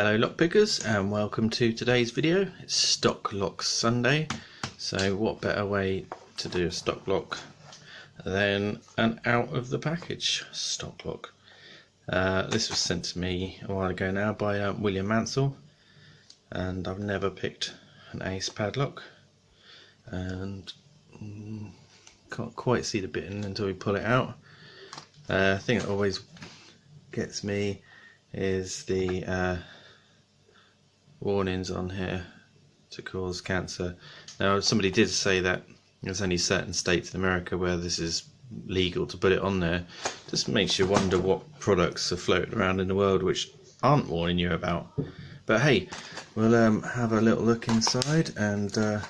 Hello lockpickers, and welcome to today's video. It's Stocklock Sunday. So what better way to do a stock lock than an out of the package stock lock. This was sent to me a while ago now by William Mansell, and I've never picked an ACE padlock, and can't quite see the bitting until we pull it out. The thing that always gets me is the warnings on here to cause cancer. Now somebody did say that there's only certain states in America where this is legal to put it on there. Just makes you wonder what products are floating around in the world which aren't warning you about. But hey, we'll have a little look inside and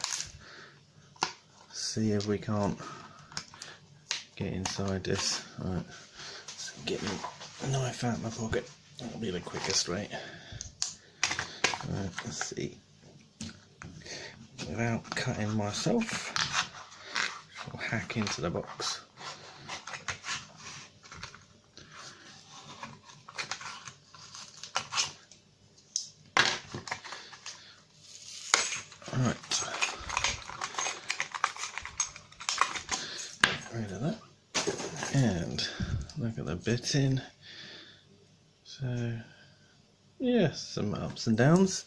see if we can't get inside this. Right, let's get a knife out of my pocket. That'll be the quickest way. Right, let's see. Without cutting myself, I'll hack into the box. Right. Get rid of that. And look at the bitting. So yeah, some ups and downs.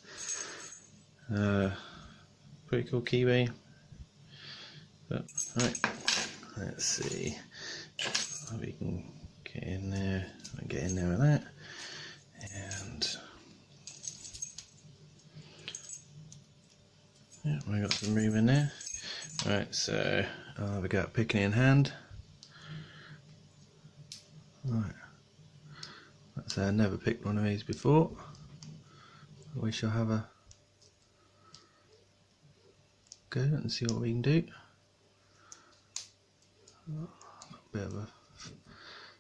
Pretty cool keyway. But right, let's see if we can get in there. Get in there with that, and yeah, we got some room in there. Right, so I'll have a go at picking it in hand. Right. Let's say I never picked one of these before. We shall have a go and see what we can do. A bit of a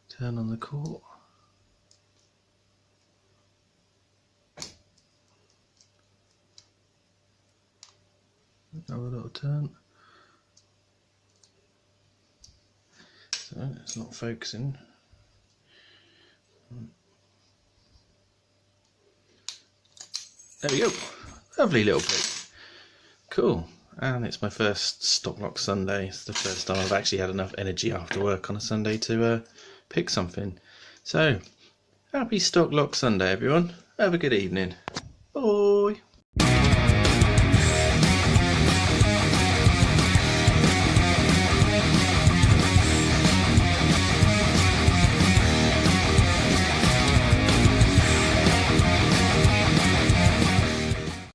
turn on the court. Another little turn. So it's not focusing. There we go, lovely little pick. Cool, and it's my first Stocklock Sunday. It's the first time I've actually had enough energy after work on a Sunday to pick something. So, happy Stocklock Sunday everyone, have a good evening. Bye.